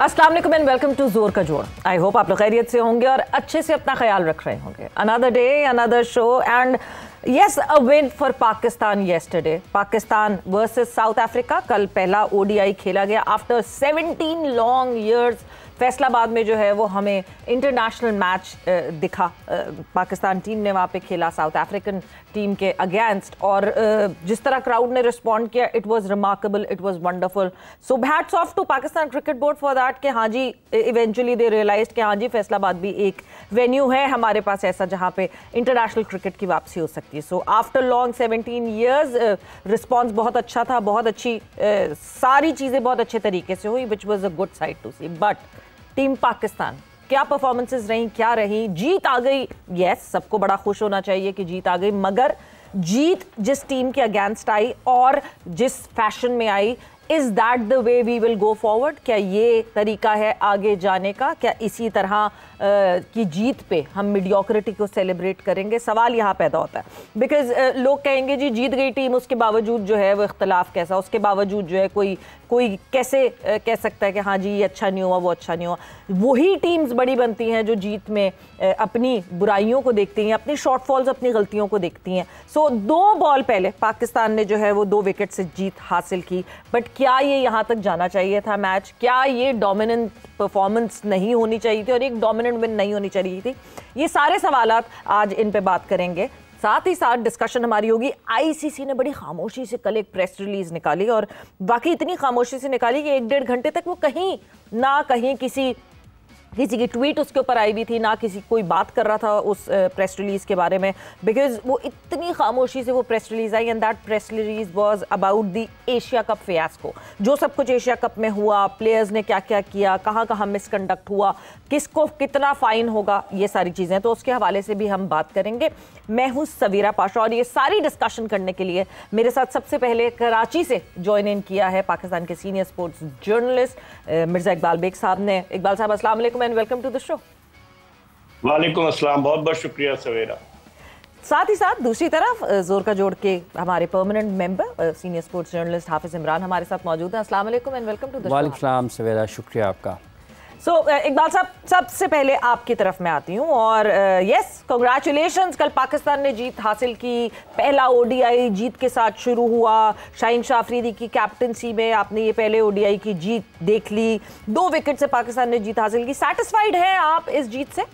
अस्सलाम वालेकुम and welcome to जोर का जोड़। आई होप आप लोग खैरियत से होंगे और अच्छे से अपना ख्याल रख रहे होंगे। Another day another show and yes, a win for Pakistan yesterday. Pakistan versus south Africa. कल पहला ओडीआई खेला गया आफ्टर 17 लॉन्ग ईयर्स। फैसलाबाद में जो है वो हमें इंटरनेशनल मैच दिखा। पाकिस्तान टीम ने वहाँ पे खेला साउथ अफ्रीकन टीम के अगेंस्ट और जिस तरह क्राउड ने रिस्पॉन्ड किया, it was remarkable, it was wonderful. So hats off to Pakistan cricket board for that कि हाँ जी, इवेंचुअली दे रियलाइज्ड कि हाँ जी, फैसलाबाद भी एक वेन्यू है हमारे पास ऐसा जहाँ पे इंटरनेशनल क्रिकेट की वापसी हो सकती है। So after long 17 years response बहुत अच्छा था, बहुत अच्छी सारी चीज़ें बहुत अच्छे तरीके से हुई, which was a good side to see. But team Pakistan क्या परफॉर्मेंसेस रही, क्या रही? जीत आ गई, यस, सबको बड़ा खुश होना चाहिए कि जीत आ गई, मगर जीत जिस टीम के अगेंस्ट आई और जिस फैशन में आई, is that the way we will go forward? क्या ये तरीका है आगे जाने का? क्या इसी तरह की जीत पे हम मीडियोक्रिटी को सेलिब्रेट करेंगे? सवाल यहाँ पैदा होता है बिकॉज लोग कहेंगे जी जीत गई टीम, उसके बावजूद जो है वो इख्तलाफ कैसा, उसके बावजूद जो है कोई कैसे कह सकता है कि हाँ जी ये अच्छा नहीं हुआ, वो अच्छा नहीं हुआ। वही टीम्स बड़ी बनती हैं जो जीत में अपनी बुराइयों को देखती हैं, अपनी शॉर्टफॉल्स, अपनी गलतियों को देखती हैं। सो 2 बॉल पहले पाकिस्तान ने जो है वो 2 विकेट से जीत हासिल की। बट क्या ये यहाँ तक जाना चाहिए था मैच? क्या ये डोमिनेंट परफॉर्मेंस नहीं होनी चाहिए थी और एक डोमिनेंट विन नहीं होनी चाहिए थी? ये सारे सवालात आज इन पे बात करेंगे। साथ ही साथ डिस्कशन हमारी होगी। आईसीसी ने बड़ी खामोशी से कल एक प्रेस रिलीज निकाली और बाकी इतनी खामोशी से निकाली कि 1-1.5 घंटे तक वो कहीं किसी की ट्वीट उसके ऊपर आई भी थी, ना किसी कोई बात कर रहा था उस प्रेस रिलीज के बारे में, बिकॉज वो इतनी खामोशी से वो press release I. And that press release was about the Asia cup fiasco. जो सब कुछ एशिया कप में हुआ, प्लेयर्स ने क्या क्या किया, कहाँ कहाँ मिसकंडक्ट हुआ, किसको कितना फाइन होगा, ये सारी चीज़ें, तो उसके हवाले से भी हम बात करेंगे। मैं हूँ सवीरा पाशा और ये सारी डिस्कशन करने के लिए मेरे साथ सबसे पहले कराची से ज्वाइन इन किया है पाकिस्तान के senior sports journalist Mirza Iqbal Baig साहब ने। इकबाल साहब, अस्सलाम वालेकुम and welcome to the show. वालेकुम अस्सलाम, बहुत बहुत शुक्रिया सवेरा। साथ ही साथ दूसरी तरफ जोर का जोड़ के हमारे permanent member senior sports journalist Hafiz Imran हमारे साथ मौजूद हैं। अस्सलाम वालेकुम and welcome to the show. वालेकुम सलाम सवेरा, शुक्रिया आपका। सो इकबाल साहब, सबसे पहले आपकी तरफ मैं आती हूँ और यस, कांग्रेचुलेशंस, कल पाकिस्तान ने जीत हासिल की। पहला ओडीआई जीत के साथ शुरू हुआ। शाहीन शाह अफरीदी की कैप्टनसी में आपने ये पहले ओडीआई की जीत देख ली। 2 विकेट से पाकिस्तान ने जीत हासिल की। सैटिस्फाइड हैं आप इस जीत से?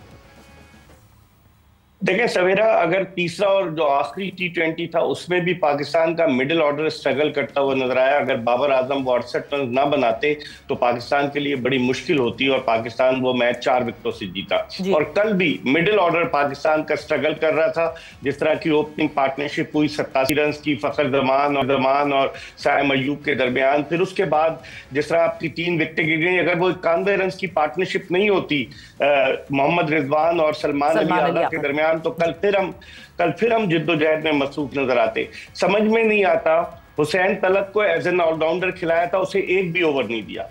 देखें सवेरा, अगर तीसरा और जो आखिरी T20 था उसमें भी पाकिस्तान का मिडिल ऑर्डर स्ट्रगल करता हुआ नजर आया। अगर बाबर आजम वो 68 रन ना बनाते तो पाकिस्तान के लिए बड़ी मुश्किल होती और पाकिस्तान वो मैच 4 विकेटों से जीता। और कल भी मिडिल ऑर्डर पाकिस्तान का स्ट्रगल कर रहा था। जिस तरह की ओपनिंग पार्टनरशिप हुई 87 रन की फखर जमान और साइम अयूब के दरमियान, फिर उसके बाद जिस तरह आपकी 3 विकेटें गिर गई, अगर वो 91 रन की पार्टनरशिप नहीं होती मोहम्मद रिजवान और सलमान अली आगा के दरमियान, तो कल फिर हम जिद्दोजहद में मसरूफ नजर आते। समझ में नहीं आता, हुसैन तलत को एज एन ऑलराउंडर खिलाया था, उसे एक भी ओवर नहीं दिया।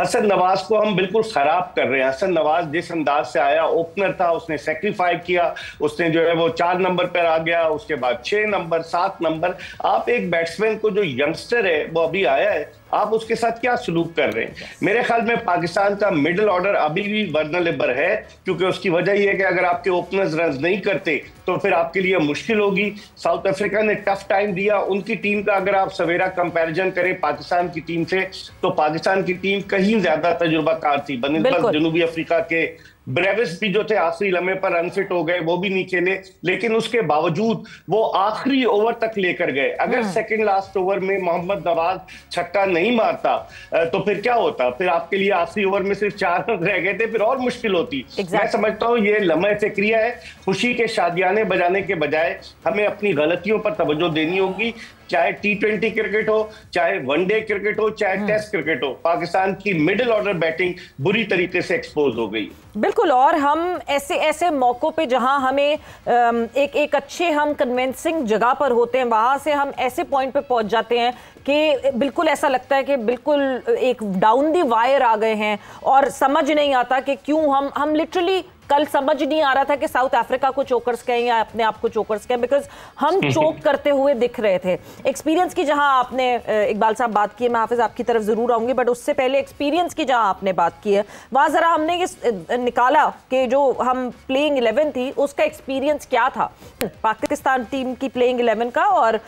हसन नवाज को हम बिल्कुल खराब कर रहे हैं। हसन नवाज जिस अंदाज से आया, ओपनर था, उसने सेक्रीफाई किया, उसने जो है वो 4 नंबर पर आ गया, उसके बाद 6 नंबर 7 नंबर। आप एक बैट्समैन को जो यंगस्टर है वो अभी आया है, आप उसके साथ क्या सलूक कर रहे हैं? मेरे ख्याल में पाकिस्तान का मिडिल ऑर्डर अभी भी वर्नरेबल है, क्योंकि उसकी वजह यह है कि अगर आपके ओपनर्स रन नहीं करते तो फिर आपके लिए मुश्किल होगी। साउथ अफ्रीका ने टफ टाइम दिया। उनकी टीम का अगर आप सवेरा कंपैरिजन करें पाकिस्तान की टीम से, तो पाकिस्तान की टीम कहीं ज्यादा तजुर्बाकार थी बनिस्बत जनूबी अफ्रीका के। ब्रेविस भी जो थे आखिरी लम्हे पर अनफिट हो गए, वो भी नहीं खेले, लेकिन उसके बावजूद वो आखिरी ओवर तक लेकर गए। अगर सेकंड लास्ट ओवर में मोहम्मद नवाज छक्का नहीं मारता तो फिर क्या होता? फिर आपके लिए आखिरी ओवर में सिर्फ 4 रन रह गए थे, फिर और मुश्किल होती। मैं समझता हूँ ये लम्हे फिक्रिया है। खुशी के शादियाने बजाने के बजाय हमें अपनी गलतियों पर तवज्जो देनी होगी। चाहे T20 क्रिकेट हो, चाहे वनडे क्रिकेट हो, चाहे टेस्ट क्रिकेट हो, पाकिस्तान की मिडिल ऑर्डर बैटिंग बुरी तरीके से एक्सपोज हो गई। बिल्कुल, और हम ऐसे मौकों पे जहां हमें एक अच्छे हम कन्विंसिंग जगह पर होते हैं, वहां से हम ऐसे पॉइंट पे पहुंच जाते हैं कि बिल्कुल ऐसा लगता है कि बिल्कुल एक डाउन दी वायर आ गए हैं और समझ नहीं आता कि क्यों हम लिटरली कल समझ नहीं आ रहा था कि साउथ अफ्रीका को चोकर्स कहें या अपने आप को चोकर्स कहें, बिकॉज हम चोक करते हुए दिख रहे थे। एक्सपीरियंस की जहां आपने इकबाल साहब बात की है, मैं हाफिज आपकी तरफ जरूर आऊंगी, बट उससे पहले एक्सपीरियंस की जहां आपने बात की है वहां जरा हमने ये निकाला कि जो हम प्लेइंग 11 थी उसका एक्सपीरियंस क्या था पाकिस्तान टीम की प्लेइंग 11 का और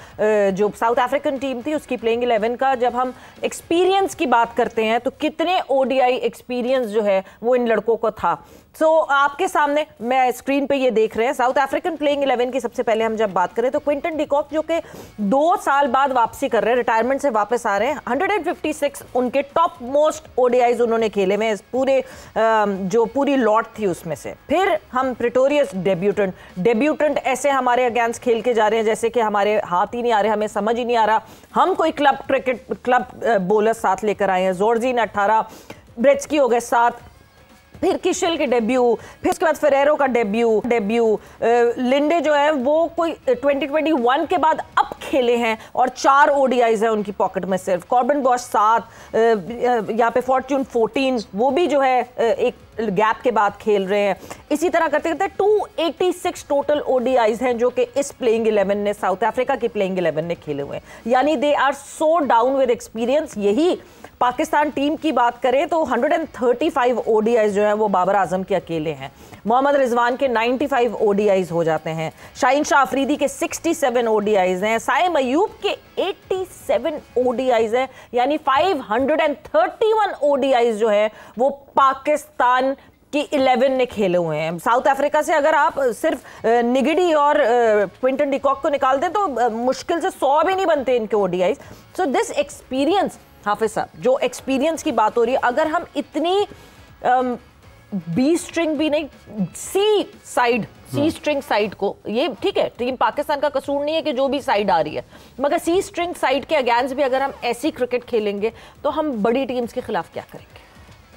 जो साउथ अफ्रीकन टीम थी उसकी प्लेइंग 11 का। जब हम एक्सपीरियंस की बात करते हैं तो कितने ओडीआई एक्सपीरियंस जो है वो इन लड़कों को था। सो आपके सामने मैं स्क्रीन पे ये देख रहे हैं साउथ अफ्रीकन प्लेइंग 11 की। सबसे पहले हम जब बात करें तो क्विंटन डिकॉक जो कि 2 साल बाद वापसी कर रहे हैं, रिटायरमेंट से वापस आ रहे हैं। 156 उनके टॉप मोस्ट ओडीआईज उन्होंने खेले में, पूरे जो पूरी लॉट थी उसमें से। फिर हम प्रिटोरियस डेब्यूटेंट ऐसे हमारे अगेंस्ट खेल के जा रहे हैं जैसे कि हमारे हाथ ही नहीं आ रहे, हमें समझ ही नहीं आ रहा। हम कोई क्लब बॉलर साथ लेकर आए हैं। जोर्जी ने 18, ब्रेट्सकी हो गए 7, फिर किशल के डेब्यू, फिर उसके बाद फेरेरो का डेब्यू, लिंडे जो है वो कोई 2021 के बाद अब खेले हैं और 4 ओडीआईज है उनकी पॉकेट में सिर्फ। कॉर्बन बॉश 7, यहाँ पे फॉर्च्यून 14 वो भी जो है एक गैप के बाद खेल रहे हैं। इसी तरह करते करते 286 टोटल ओडीआईज हैं जो कि इस प्लेइंग 11 ने, साउथ अफ्रीका की प्लेइंग 11 ने खेले हुए हैं। यानी they are so down with experience. यही पाकिस्तान टीम की बात करें तो 135 ओडीआईज जो है वो बाबर आजम के अकेले हैं। मोहम्मद रिजवान के 95 ओडीआईज हो जाते हैं। शाहीन शाह अफरीदी के 67 ओडीआईज हैं। साइम अयूब के 87 ओडीआईज हैं। यानी 531 ओडीआईज जो है वो पाकिस्तान कि 11 ने खेले हुए हैं। साउथ अफ्रीका से अगर आप सिर्फ निगिडी और क्विंटन डिकॉक को निकाल दें तो मुश्किल से 100 भी नहीं बनते इनके ओडीआईज। सो दिस एक्सपीरियंस, हाफिज साहब जो एक्सपीरियंस की बात हो रही है, अगर हम इतनी बी स्ट्रिंग भी नहीं, सी स्ट्रिंग साइड को, ये ठीक है टीम पाकिस्तान का कसूर नहीं है कि जो भी साइड आ रही है, मगर सी स्ट्रिंग साइड के अगेंस्ट भी अगर हम ऐसी क्रिकेट खेलेंगे तो हम बड़ी टीम्स के खिलाफ क्या करेंगे?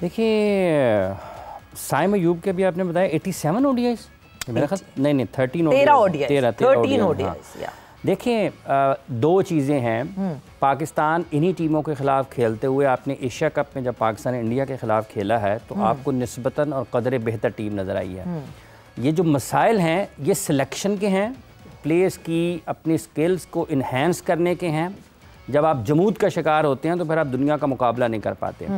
देखिए साइम अयूब के भी आपने बताया 87 ओडीआईज, मेरा ख्याल नहीं 13 ओडीआईज। देखिए 2 चीज़ें हैं। पाकिस्तान इन्हीं टीमों के ख़िलाफ़ खेलते हुए आपने एशिया कप में जब पाकिस्तान इंडिया के ख़िलाफ़ खेला है तो आपको निस्बतन और कदर बेहतर टीम नज़र आई है। ये जो मसाइल हैं ये सिलेक्शन के हैं, प्लेयर्स की अपनी स्किल्स को इन्हेंस करने के हैं। जब आप जमूद का शिकार होते हैं तो फिर आप दुनिया का मुकाबला नहीं कर पाते।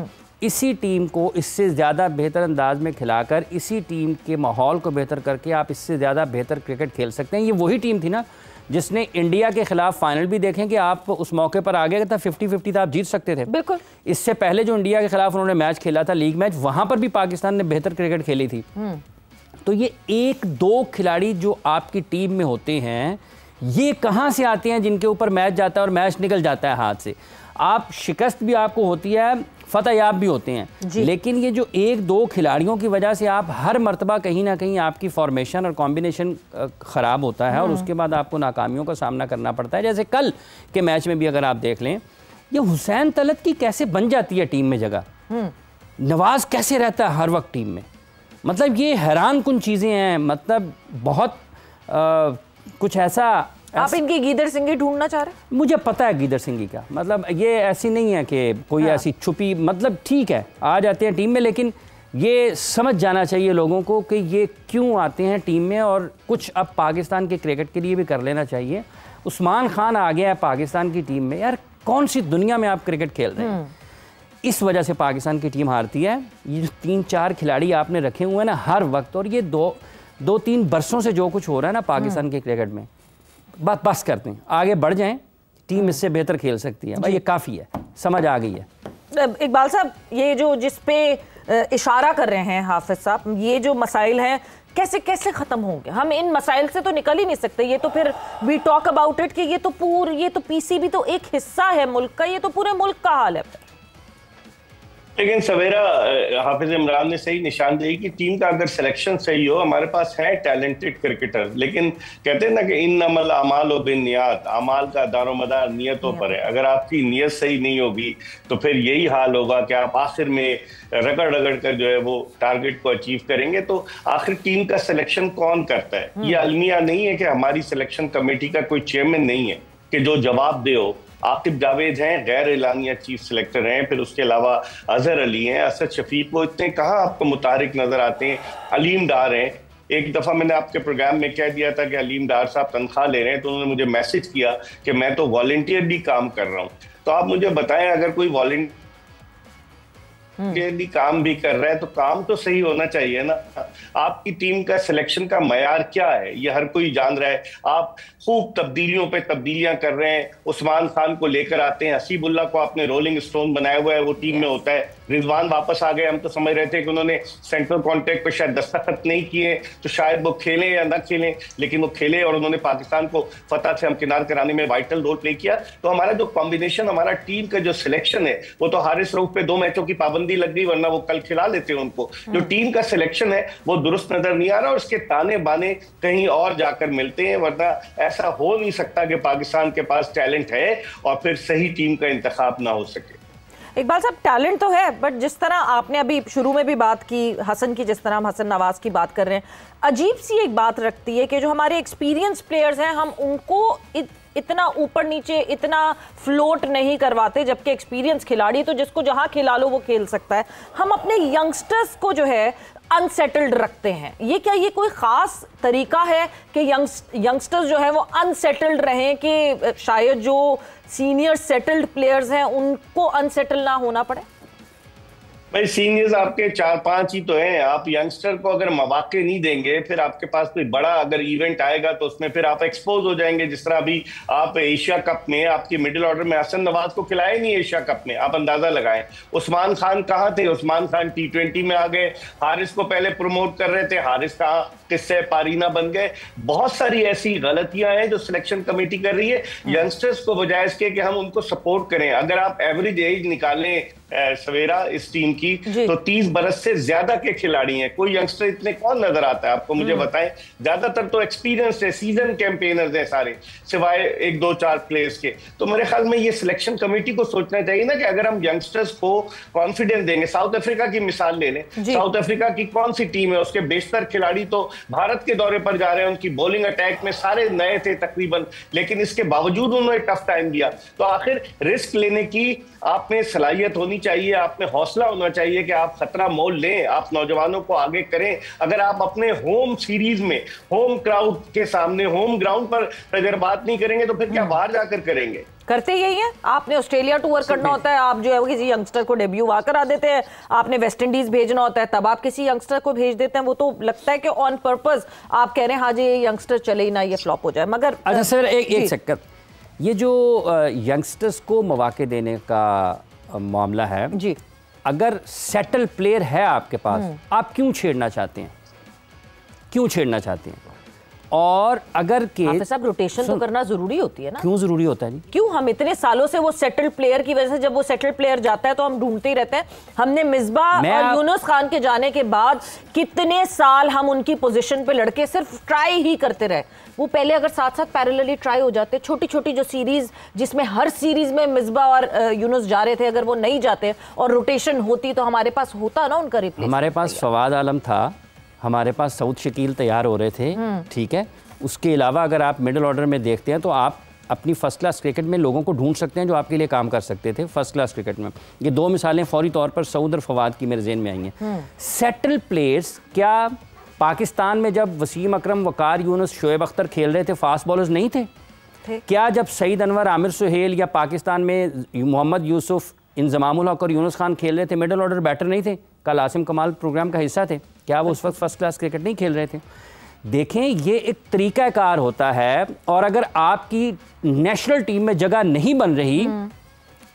इसी टीम को इससे ज़्यादा बेहतर अंदाज में खिलाकर, इसी टीम के माहौल को बेहतर करके आप इससे ज़्यादा बेहतर क्रिकेट खेल सकते हैं। ये वही टीम थी ना जिसने इंडिया के खिलाफ फाइनल भी देखें कि आप उस मौके पर आ गए था 50-50 था, आप जीत सकते थे। बिल्कुल। इससे पहले जो इंडिया के खिलाफ उन्होंने मैच खेला था लीग मैच, वहाँ पर भी पाकिस्तान ने बेहतर क्रिकेट खेली थी। तो ये 1-2 खिलाड़ी जो आपकी टीम में होते हैं ये कहाँ से आते हैं जिनके ऊपर मैच जाता है और मैच निकल जाता है हाथ से। आप शिकस्त भी आपको होती है, फतह याब भी होते हैं, लेकिन ये जो 1-2 खिलाड़ियों की वजह से आप हर मर्तबा कहीं ना कहीं आपकी फॉर्मेशन और कॉम्बिनेशन ख़राब होता है और उसके बाद आपको नाकामियों का सामना करना पड़ता है। जैसे कल के मैच में भी अगर आप देख लें, ये हुसैन तलत की कैसे बन जाती है टीम में जगह, नवाज कैसे रहता है हर वक्त टीम में, मतलब ये हैरान कुन चीज़ें हैं। मतलब बहुत कुछ ऐसा आप इनकी गीदड़ सिंगी ढूंढना चाह रहे हैं? मुझे पता है गीदड़ सिंगी का, मतलब ये ऐसी नहीं है कि कोई ऐसी छुपी, मतलब ठीक है आ जाते हैं टीम में, लेकिन ये समझ जाना चाहिए लोगों को कि ये क्यों आते हैं टीम में और कुछ अब पाकिस्तान के क्रिकेट के लिए भी कर लेना चाहिए। उस्मान खान आ गया है पाकिस्तान की टीम में, यार कौन सी दुनिया में आप क्रिकेट खेल रहे हैं? इस वजह से पाकिस्तान की टीम हारती है। ये जो 3-4 खिलाड़ी आपने रखे हुए हैं ना हर वक्त, और ये 2-3 बरसों से जो कुछ हो रहा है ना पाकिस्तान के क्रिकेट में, बस करते हैं, आगे बढ़ जाएं, टीम इससे बेहतर खेल सकती है। भाई ये काफ़ी है, समझ आ गई है। इकबाल साहब ये जो जिस पे इशारा कर रहे हैं हाफिज साहब, ये जो मसाइल हैं कैसे कैसे ख़त्म होंगे? हम इन मसाइल से तो निकल ही नहीं सकते। ये तो फिर वी टॉक अबाउट इट कि ये तो पीसीबी तो एक हिस्सा है मुल्क का, ये तो पूरे मुल्क का हाल है। लेकिन सवेरा हाफिज इमरान ने सही निशानदेही की, टीम का अगर सिलेक्शन सही हो, हमारे पास है टैलेंटेड क्रिकेटर, लेकिन कहते हैं ना कि इन्नमल अमाल व बिन्नियात, अमाल का दारोमदार नियतों पर है। अगर आपकी नियत सही नहीं होगी तो फिर यही हाल होगा कि आप आखिर में रगड़ रगड़ कर जो है वो टारगेट को अचीव करेंगे। तो आखिर टीम का सिलेक्शन कौन करता है? ये अलमिया नहीं है कि हमारी सिलेक्शन कमेटी का कोई चेयरमैन नहीं है कि जो जवाब दे हो। आकिब जावेद हैं, गैर एलानिया चीफ सिलेक्टर हैं, फिर उसके अलावा अजहर अली हैं, असद शफीक, वो इतने कहाँ आपको मुतारिक नजर आते हैं। अलीम डार हैं, एक दफ़ा मैंने आपके प्रोग्राम में कह दिया था कि अलीम डार साहब तनख्वाह ले रहे हैं, तो उन्होंने मुझे मैसेज किया कि मैं तो वॉलंटियरली काम कर रहा हूँ। तो आप मुझे बताएं, अगर कोई वॉलंटियरली काम भी कर रहा है तो काम तो सही होना चाहिए ना। आपकी टीम का सिलेक्शन का मयार क्या है, ये हर कोई जान रहा है। आप खूब तब्दीलियों पे तब्दीलियां कर रहे हैं, उस्मान खान को लेकर आते हैं, हसीबुल्लाह को आपने रोलिंग स्टोन बनाया हुआ है, वो टीम में होता है। रिजवान वापस आ गए, हम तो समझ रहे थे कि उन्होंने सेंट्रल कॉन्ट्रैक्ट पे शायद दस्तखत नहीं किए तो शायद वो खेलें या ना खेलें, लेकिन वो खेले और उन्होंने पाकिस्तान को फतह से हमकिनार कराने में वाइटल रोल प्ले किया। तो हमारा जो कॉम्बिनेशन, हमारा टीम का जो सिलेक्शन है, वो तो हारिस रऊफ पे 2 मैचों की पाबंदी लग गई, वरना वो कल खिला लेते उनको। जो टीम का सिलेक्शन है वो दुरुस्त नजर नहीं आ रहा और उसके ताने बाने कहीं और जाकर मिलते हैं, वरना ऐसा हो नहीं सकता कि पाकिस्तान के पास टैलेंट है और फिर सही टीम का इंतखाब ना हो सके। इकबाल साहब, टैलेंट तो है, बट जिस तरह आपने अभी शुरू में भी बात की हसन की, जिस तरह हम हसन नवाज की बात कर रहे हैं, अजीब सी एक बात रखती है कि जो हमारे एक्सपीरियंस प्लेयर्स हैं हम उनको इतना ऊपर नीचे, इतना फ्लोट नहीं करवाते, जबकि एक्सपीरियंस खिलाड़ी तो जिसको जहां खिला लो वो खेल सकता है। हम अपने यंगस्टर्स को जो है अनसेटल्ड रखते हैं। ये क्या ये कोई खास तरीका है कि यंगस्टर्स जो है वो अनसेटल्ड रहें, कि शायद जो सीनियर सेटल्ड प्लेयर्स हैं उनको अनसेटल ना होना पड़े? भाई सीनियर्स आपके 4-5 ही तो हैं। आप यंगस्टर को अगर मौके नहीं देंगे, फिर आपके पास कोई बड़ा अगर इवेंट आएगा तो उसमें फिर आप एक्सपोज हो जाएंगे। जिस तरह अभी आप एशिया कप में आपकी मिडिल ऑर्डर में हसन नवाज को खिलाए नहीं एशिया कप में, आप अंदाजा लगाएं। उस्मान खान कहाँ थे? उस्मान खान T20 में आ गए। हारिस को पहले प्रमोट कर रहे थे, हारिस कहाँ किससे पारीना बन गए। बहुत सारी ऐसी गलतियां हैं जो सिलेक्शन कमेटी कर रही है यंगस्टर्स को, बजाय इसके कि हम उनको सपोर्ट करें। अगर आप एवरेज एज निकालें सवेरा इस टीम की तो 30 बरस से ज्यादा के खिलाड़ी हैं। कोई यंगस्टर इतने कौन नजर आता है आपको, मुझे बताएं। ज्यादातर तो एक्सपीरियंस है, सीजन कैंपेनर्स हैं सारे, सिवाय 1-2-4 प्लेयर्स के। तो मेरे ख्याल में ये सिलेक्शन कमेटी को सोचना चाहिए ना कि अगर हम यंगस्टर्स को कॉन्फिडेंस देंगे। साउथ अफ्रीका की मिसाल ले लें, साउथ अफ्रीका की कौन सी टीम है, उसके बेशतर खिलाड़ी तो भारत के दौरे पर जा रहे हैं, उनकी बॉलिंग अटैक में सारे नए थे तकरीबन, लेकिन इसके बावजूद उन्होंने टफ टाइम दिया। तो आखिर रिस्क लेने की आप में सलाहियत होनी चाहिए, आप में हौसला होना चाहिए कि आप खतरा मोल लें, आप नौजवानों को आगे करें। अगर आप अपने होम सीरीज में होम क्राउड के सामने होम ग्राउंड पर तजर्बात नहीं करेंगे तो फिर क्या बाहर जाकर करेंगे? करते यही है। आपने ऑस्ट्रेलिया टूर करना होता है, आप जो है वो किसी यंगस्टर को डेब्यू वहां करा देते हैं। आपने वेस्ट इंडीज भेजना होता है, तब आप किसी यंगस्टर को भेज देते हैं। वो तो लगता है कि ऑन पर्पस आप कह रहे हैं हाँ जी ये यंगस्टर चले ही ना, ये फ्लॉप हो जाए। मगर अच्छा सर, एक सेकंड, ये जो यंगस्टर्स को मौके देने का मामला है जी, अगर सेटल प्लेयर है आपके पास, आप क्यों छेड़ना चाहते हैं? क्यों छेड़ना चाहते हैं? और अगर के सब रोटेशन तो करना जरूरी होती है ना? क्यों जरूरी होता है जी? क्यों हम इतने सालों से वो सेटल्ड प्लेयर की वजह से, जब वो सेटल्ड प्लेयर जाता है तो हम ढूंढते ही रहते हैं। हमने मिसबाह और यूनुस खान के जाने के बाद कितने साल हम उनकी पोजीशन पे लड़के सिर्फ ट्राई ही करते रहे। वो पहले अगर साथ साथ पैरेलली ट्राई हो जाते, छोटी छोटी जो सीरीज जिसमें हर सीरीज में मिसबाह और यूनुस जा रहे थे, अगर वो नहीं जाते और रोटेशन होती तो हमारे पास होता ना उनका रिप्लेस। हमारे पास फवाद आलम था, हमारे पास सऊद शकील तैयार हो रहे थे, ठीक है। उसके अलावा अगर आप मिडिल ऑर्डर में देखते हैं तो आप अपनी फर्स्ट क्लास क्रिकेट में लोगों को ढूंढ सकते हैं जो आपके लिए काम कर सकते थे फर्स्ट क्लास क्रिकेट में। ये 2 मिसालें फौरी तौर पर सऊद और फवाद की मेरे ज़हन में आई हैं। सेटल प्लेयर्स, क्या पाकिस्तान में जब वसीम अकरम, वकार यूनुस, शोएब अख्तर खेल रहे थे फास्ट बॉलर्स नहीं थे? क्या जब सईद अनवर, आमिर सुहेल या पाकिस्तान में मोहम्मद यूसुफ, इंजमामुल हक और यूनुस खान खेल रहे थे, मिडिल ऑर्डर बैटर नहीं थे? कल आसिम कमाल प्रोग्राम का हिस्सा थे, क्या वो उस वक्त फर्स्ट क्लास क्रिकेट नहीं खेल रहे थे? देखें, ये एक तरीक़ाकार होता है। और अगर आपकी नेशनल टीम में जगह नहीं बन रही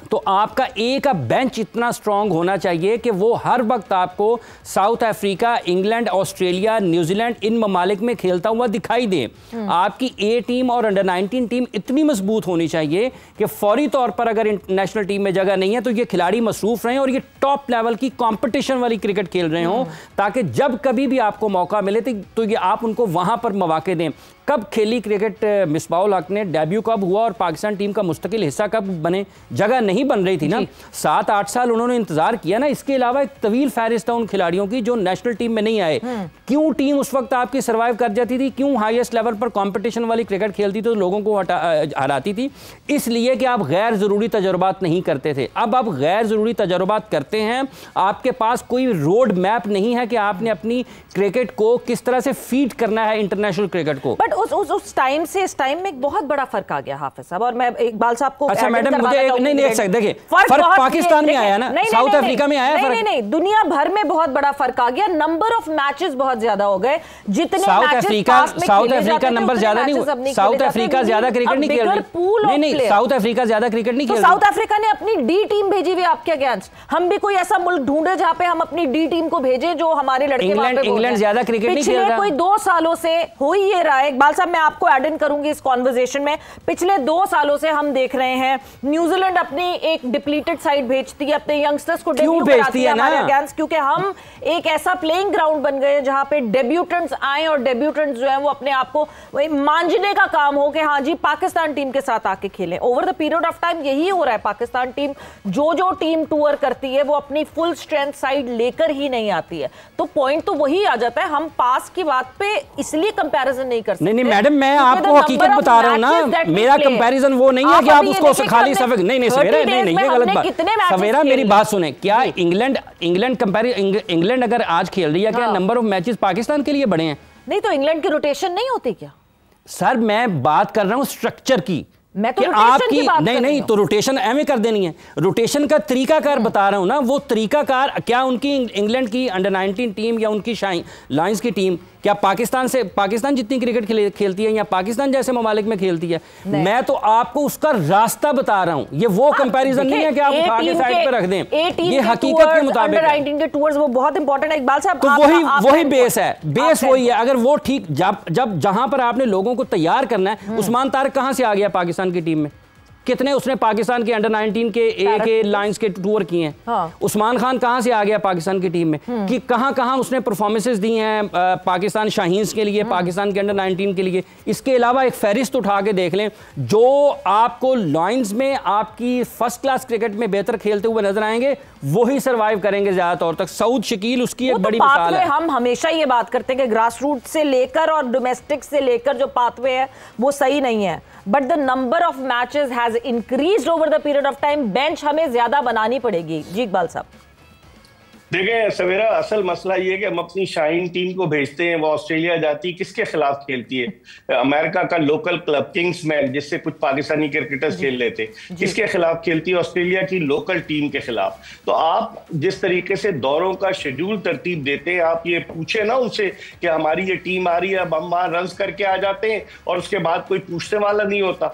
तो आपका एक बेंच इतना स्ट्रांग होना चाहिए कि वो हर वक्त आपको south Africa, England, Australia, New Zealand, इन ममालिक में खेलता हुआ दिखाई दे। आपकी ए टीम और अंडर 19 टीम इतनी मजबूत होनी चाहिए कि फौरी तौर पर अगर नेशनल टीम में जगह नहीं है तो ये खिलाड़ी मसरूफ रहें और ये टॉप लेवल की कंपटीशन वाली क्रिकेट खेल रहे हों, ताकि जब कभी भी आपको मौका मिले तो ये आप उनको वहां पर मौके दें। कब खेली क्रिकेट मिसबाउल हक ने, डेब्यू कब हुआ और पाकिस्तान टीम का मुस्तकिल हिस्सा कब बने, जगह नहीं बन रही थी ना। 7-8 साल उन्होंने इंतजार किया ना। इसके अलावा एक तवील फहरिस्त है उन खिलाड़ियों की जो नेशनल टीम में नहीं आए। क्यों टीम उस वक्त आपकी सर्वाइव कर जाती थी, क्यों हाईएस्ट लेवल पर कंपटीशन वाली क्रिकेट खेलती तो लोगों को हराती थी? इसलिए कि आप गैर ज़रूरी तजुर्बात नहीं करते थे। अब आप गैर ज़रूरी तजुर्बात करते हैं। आपके पास कोई रोड मैप नहीं है कि आपने अपनी क्रिकेट को किस तरह से फीड करना है इंटरनेशनल क्रिकेट को। बट उस टाइम से इस टाइम में एक बहुत बड़ा फर्क आ गया हाफिज साहब। और मैं इकबाल साहब को अच्छा मैडम मुझे नहीं एक सेकंड देखिए, फर्क पाकिस्तान में आया ना, साउथ अफ्रीका में आया फर्क? नहीं, दुनिया भर में बहुत बड़ा फर्क आ गया। नंबर ऑफ मैचेस बहुत ज्यादा हो गए। जितने साउथ अफ्रीका नंबर ज्यादा नहीं, साउथ अफ्रीका ज्यादा क्रिकेट नहीं खेल रही। नहीं, साउथ अफ्रीका ज्यादा क्रिकेट नहीं खेल रही। साउथ अफ्रीका ने अपनी डी टीम भेजी हुई आपके अगेंस्ट। हम भी कोई ऐसा मुल्क ढूंढे जहां पे हम अपनी डी टीम को भेजें जो हमारे लड़के इंग्लैंड ज्यादा क्रिकेट नहीं खेल रहा। कोई 2 सालों से हो ही ये रहा है। इकबाल साहब मैं आपको ऐड इन करूंगी इस कॉन्वर्सेशन में। पिछले 2 सालों से हम देख रहे हैं न्यूजीलैंड अपनी एक डिप्लीटेड साइड भेजती है, अपने यंगस्टर्स को डेब्यू कराती है हमारे अगेंस्ट, क्योंकि हम एक ऐसा प्लेइंग ग्राउंड बन गए जहां पे डेब्यूटेंट्स आए और डेब्यूटेंट्स जो है वो अपने आप को मांझने का काम हो कि हाँ जी पाकिस्तान टीम के साथ आके खेलें। Over the period of time यही हो रहा है। पाकिस्तान टीम जो टीम टूर करती है वो अपनी फुल स्ट्रेंथ साइड लेकर ही नहीं आती है। तो पॉइंट तो वही आ जाता है। हम पास की बात पे इसलिए कंपैरिजन नहीं कर सकते। नहीं मैडम मैं आपको हकीकत बता रहा हूं ना, मेरा कंपैरिजन वो नहीं है कि आप उसको खाली सफेद नहीं सवेरा नहीं ये गलत बात। सवेरा मेरी बात सुने, क्या इंग्लैंड अगर आज खेल रही है क्या नंबर ऑफ मैचेस पाकिस्तान के लिए बड़े हैं? नहीं तो इंग्लैंड की रोटेशन नहीं होती क्या? सर मैं बात कर रहा हूं स्ट्रक्चर की। मैं तो आपकी नहीं तो रोटेशन एवं कर देनी है। रोटेशन का तरीकाकार बता रहा हूं ना। वो तरीकाकार क्या उनकी इंग्लैंड की अंडर 19 टीम या उनकी लायंस की टीम क्या पाकिस्तान जितनी क्रिकेट खेलती है या पाकिस्तान जैसे ममालिक में खेलती है? मैं तो आपको उसका रास्ता बता रहा हूं। ये वो कंपैरिजन नहीं है कि आप उठा के साइड पे रख दें। ये हकीकत के मुताबिक अंडर 19 के टूर्स वो बहुत इंपॉर्टेंट है इकबाल साहब। तो वही बेस है, बेस वही है। अगर वो ठीक जब जहां पर आपने लोगों को तैयार करना है, उस्मान तारिक कहां से आ गया पाकिस्तान की टीम में? कितने उसने पाकिस्तान के अंडर 19 के एक लाइंस के टूर किए हैं। हाँ। उस्मान खान कहां से आ गया पाकिस्तान की टीम में? कि कहां उसने परफॉर्मेंसेस दी हैं पाकिस्तान शाहीन्स के लिए, पाकिस्तान के अंडर 19 के लिए। इसके अलावा एक फहरिस्त उठा के देख लें जो आपको लाइंस में आपकी फर्स्ट क्लास क्रिकेट में बेहतर खेलते हुए नजर आएंगे, वही सर्वाइव करेंगे ज्यादा तौर तक। सऊद शकील उसकी एक बड़ी मिसाल है। हम हमेशा ये बात करते हैं कि ग्रास रूट से लेकर और डोमेस्टिक से लेकर जो पाथवे है वो सही नहीं है। But the number of matches has increased over the period of time. Bench हमें ज्यादा बनानी पड़ेगी। जी इकबाल साहब देखें सवेरा, असल मसला ये है कि हम अपनी शाहीन टीम को भेजते हैं, वो ऑस्ट्रेलिया जाती, किसके खिलाफ खेलती है? अमेरिका का लोकल क्लब किंग्समैन जिससे कुछ पाकिस्तानी क्रिकेटर्स खेल लेते, किसके खिलाफ खेलती है? ऑस्ट्रेलिया की लोकल टीम के खिलाफ। तो आप जिस तरीके से दौरों का शेड्यूल तरतीब देते हैं, आप ये पूछे ना उनसे कि हमारी ये टीम आ रही है, अब हम वहां रन करके आ जाते हैं और उसके बाद कोई पूछने वाला नहीं होता।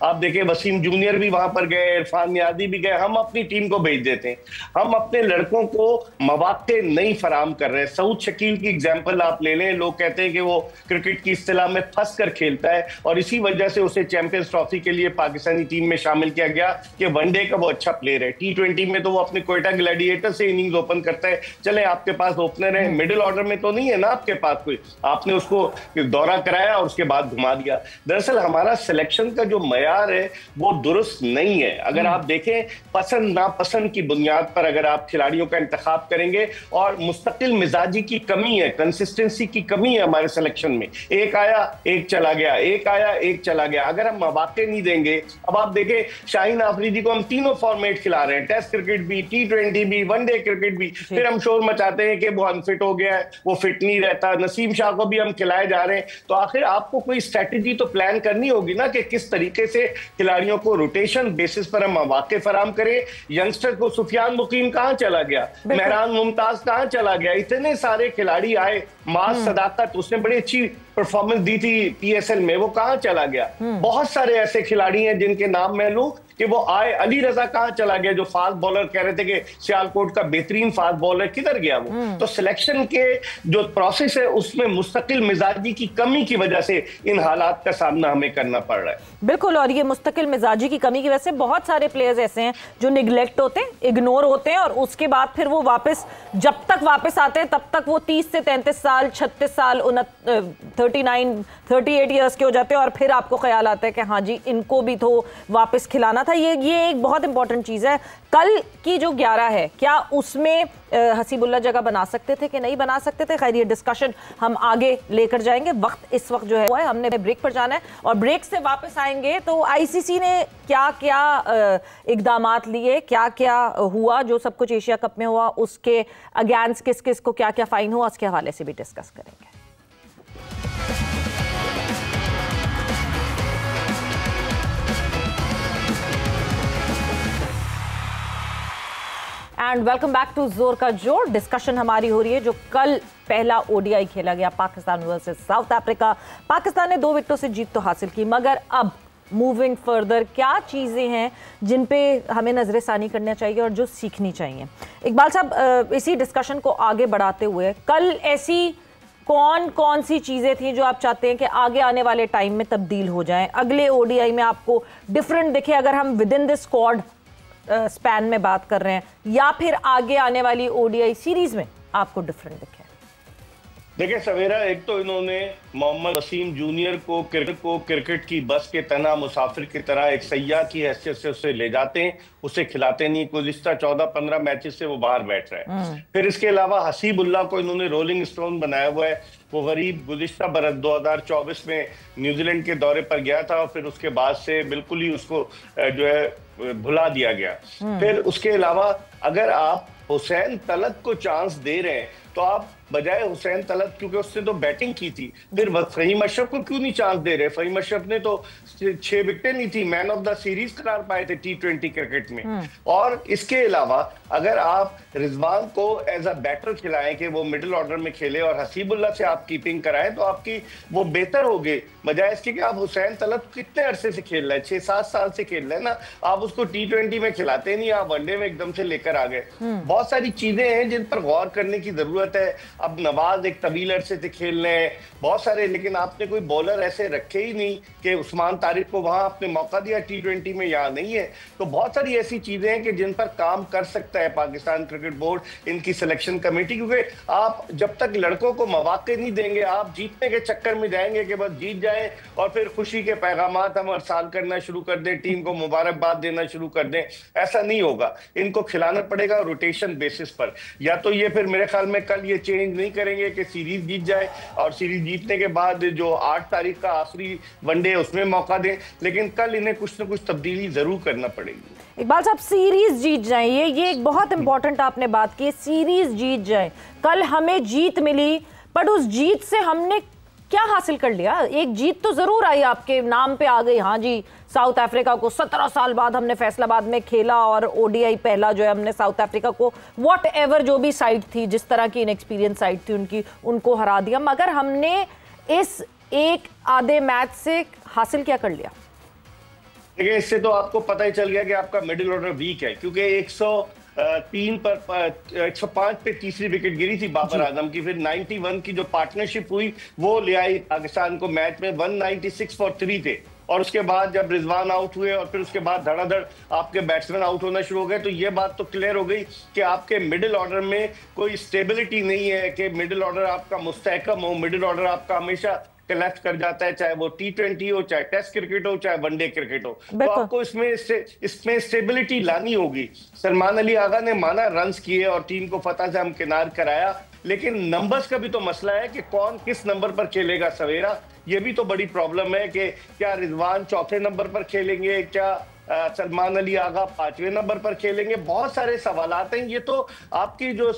आप देखें वसीम जूनियर भी वहां पर गए, इरफान नियाजी भी गए, हम अपनी टीम को भेज देते हैं। हम अपने लड़कों को मौके नहीं फराम कर रहे। सऊद शकील की एग्जांपल आप ले लें। लोग कहते हैं कि वो क्रिकेट की इस्तिलाह में फंस कर खेलता है और इसी वजह से उसे चैंपियंस ट्रॉफी के लिए पाकिस्तानी टीम में शामिल किया गया कि वनडे का वो अच्छा प्लेयर है। T20 में तो वो अपने कोयटा ग्लैडिएटर से इनिंग्स ओपन करता है। चले आपके पास ओपनर है, मिडिल ऑर्डर में तो नहीं है ना आपके पास कोई। आपने उसको दौरा कराया और उसके बाद घुमा दिया। दरअसल हमारा सिलेक्शन का जो मयार है वो दुरुस्त नहीं है। अगर आप देखें पसंद नापसंद की बुनियाद पर अगर आप खिलाड़ियों का इंतखाब करेंगे, और मुस्तकिल मिजाजी की कमी है, कंसिस्टेंसी की कमी है हमारे सिलेक्शन में। एक आया एक चला गया, एक आया एक चला गया। अगर हम मौके नहीं देंगे, अब आप देखें शाहीन आफरीदी को हम तीनों फॉर्मेट खिला रहे हैं, टेस्ट क्रिकेट भी, T20 भी, वनडे क्रिकेट भी। फिर हम शोर मचाते हैं कि वो अनफिट हो गया है, वो फिट नहीं रहता। नसीम शाह को भी हम खिलाए जा रहे हैं। तो आखिर आपको कोई स्ट्रेटेजी तो प्लान करनी होगी ना कि किस तरीके से खिलाड़ियों को रोटेशन बेसिस पर हम मौके फराम करें। यंगस्टर को सुफियान मुकीम कहां चला गया, मेहरान मुमताज कहां चला गया? इतने सारे खिलाड़ी आए, मास सदाकत उसने बड़ी अच्छी परफॉर्मेंस दी थी PSL में, वो कहां चला गया? बहुत सारे ऐसे खिलाड़ी हैं जिनके नाम मैं लूं कि वो आए। अली रजा कहां चला गया जो फास्ट बॉलर कह रहे थे कि सियालकोट का बेहतरीन फास्ट बॉलर, किधर गया वो? तो सिलेक्शन के जो प्रोसेस है उसमें मुस्तकिल मिजाजी की कमी की वजह से इन हालात का सामना हमें करना पड़ रहा है। बिल्कुल, और ये मुस्तकिल मिजाजी की कमी की वजह से बहुत सारे प्लेयर्स ऐसे हैं जो निगलेक्ट होते हैं, इग्नोर होते हैं और उसके बाद फिर वो वापस जब तक वापस आते हैं तब तक वो 30 से 33 साल, 36 साल, 38 ईयर्स के हो जाते हैं और फिर आपको ख्याल आता है कि हाँ जी इनको भी तो वापस खिलाना था। ये एक बहुत इंपॉर्टेंट चीज़ है। कल की जो 11 है, क्या उसमें हसीबुल्ला जगह बना सकते थे कि नहीं बना सकते थे? खैर ये डिस्कशन हम आगे लेकर जाएंगे। वक्त इस वक्त जो है हमने ब्रेक पर जाना है और ब्रेक से वापस आएंगे तो आईसीसी ने क्या क्या इकदामात लिए, क्या क्या हुआ, जो सब कुछ एशिया कप में हुआ उसके अगेंस्ट किस किस को क्या क्या फाइन हुआ, उसके हवाले से भी डिस्कस करेंगे। एंड वेलकम बैक टू जोर का जोर। डिस्कशन हमारी हो रही है जो कल पहला ओडीआई खेला गया Pakistan versus south Africa. Pakistan ने 2 विकेटों से जीत तो हासिल की, मगर अब मूविंग फर्दर क्या चीज़ें हैं जिन पे हमें नज़रसानी करना चाहिए और जो सीखनी चाहिए? इकबाल साहब, इसी डिस्कशन को आगे बढ़ाते हुए कल ऐसी कौन कौन सी चीज़ें थी जो आप चाहते हैं कि आगे आने वाले टाइम में तब्दील हो जाएं, अगले ओडीआई में आपको डिफरेंट दिखे, अगर हम with in the squad span में बात कर रहे हैं, या फिर आगे आने वाली ओडीआई सीरीज में आपको डिफरेंट दिखे? देखिए सवेरा, एक तो इन्होंने मोहम्मद वसीम जूनियर को क्रिकेट की बस के तना मुसाफिर की तरह एक सयाह की हैसियत से उसे ले जाते हैं, उसे खिलाते नहीं। गुज़िश्ता 14-15 मैचेस से वो बाहर बैठ रहा है। फिर इसके अलावा हसीबुल्ला को इन्होंने रोलिंग स्टोन बनाया हुआ है। वो गरीब गुज़िश्ता बरस 2024 में न्यूजीलैंड के दौरे पर गया था और फिर उसके बाद से बिल्कुल ही उसको जो है भुला दिया गया। फिर उसके अलावा अगर आप हुसैन तलत को चांस दे रहे हैं तो आप बजाय हुसैन तलत, क्योंकि उसने तो बैटिंग की थी, फिर फहीम अशरफ को क्यों नहीं चांस दे रहे? फहीम अशरफ ने तो 6 विकेटें ली थी, मैन ऑफ द सीरीज करार पाए थे T20 क्रिकेट में। और इसके अलावा अगर आप रिजवान को एज अ बैटर खिलाएं कि वो मिडिल ऑर्डर में खेले और हसीबुल्ला से आप कीपिंग कराएं तो आपकी वो बेहतर होगी, बजाय इसके कि आप हुसैन तलत कितने अरसे से खेल रहे हैं, 6-7 साल से खेल रहे हैं ना, आप उसको T20 में खिलाते नहीं, आप वनडे में एकदम से लेकर आ गए। बहुत सारी चीजें हैं जिन पर गौर करने की जरूरत है। अब नवाज एक तवील अरसे से खेल रहे हैं, बहुत सारे, लेकिन आपने कोई बॉलर ऐसे रखे ही नहीं कि उस्मान तारिक को वहां आपने मौका दिया T20 में, यहाँ नहीं है। तो बहुत सारी ऐसी चीजें हैं कि जिन पर काम कर सकता है पाकिस्तान क्रिकेट बोर्ड, इनकी सिलेक्शन कमेटी, क्योंकि आप जब तक लड़कों को मौके नहीं देंगे, आप जीतने के चक्कर में जाएंगे कि बस जीत जाए और फिर खुशी के पैगामात हम अरसाल करना शुरू कर दें, टीम को मुबारकबाद देना शुरू कर दें, ऐसा नहीं होगा। इनको खिलाना पड़ेगा रोटेशन बेसिस पर। या तो ये फिर मेरे ख्याल में कल ये चेंज नहीं करेंगे कि सीरीज जीत जाए और सीरीज जीतने के बाद जो 8 तारीख का आखिरी वनडे उसमें मौका दें, लेकिन कल इन्हें कुछ ना कुछ तब्दीली जरूर करना पड़ेगी। इकबाल साहब, सीरीज जीत जाए, ये एक बहुत इंपॉर्टेंट आपने बात की, सीरीज जीत जाए। कल हमें जीत मिली, बट उस जीत से हमने क्या हासिल कर लिया? एक जीत तो जरूर आई, आपके नाम पे आ गई, हाँ जी साउथ अफ्रीका को 17 साल बाद हमने फैसलाबाद में खेला और ओडीआई पहला जो है हमने साउथ अफ्रीका को, वॉट एवर जो भी साइड थी, जिस तरह की इनएक्सपीरियंस साइड थी उनकी, उनको हरा दिया। मगर हमने इस एक आधे मैच से हासिल क्या कर लिया? देखिए, इससे तो आपको पता ही चल गया कि आपका मिडिल ऑर्डर वीक है, क्योंकि 105 पे तीसरी विकेट गिरी थी बाबर आजम की। फिर 91 की जो पार्टनरशिप हुई वो ले आई पाकिस्तान को मैच में, 196 फॉर 3 थे। और उसके बाद जब रिजवान आउट हुए और फिर उसके बाद धड़ाधड़ आपके बैट्समैन आउट होना शुरू हो गए, तो ये बात तो क्लियर हो गई कि आपके मिडिल ऑर्डर में कोई स्टेबिलिटी नहीं है, कि मिडिल ऑर्डर आपका मुस्तहकम हो, मिडिल ऑर्डर आपका हमेशा कलेक्ट कर जाता है, चाहे वो T20 हो, चाहे टेस्ट क्रिकेट हो, चाहे वनडे क्रिकेट हो। तो आपको इसमें स्टेबिलिटी लानी होगी। सलमान अली आगा ने माना रन्स किए और टीम को फतह से हमकिनार कराया, लेकिन नंबर्स का भी तो मसला है कि कौन किस नंबर पर खेलेगा सवेरा। ये भी तो बड़ी प्रॉब्लम है कि क्या रिजवान 4थे नंबर पर खेलेंगे, क्या सलमान अली आगा 5वें नंबर पर खेलेंगे? बहुत सारे सवालात हैं। ये तो आपकी जो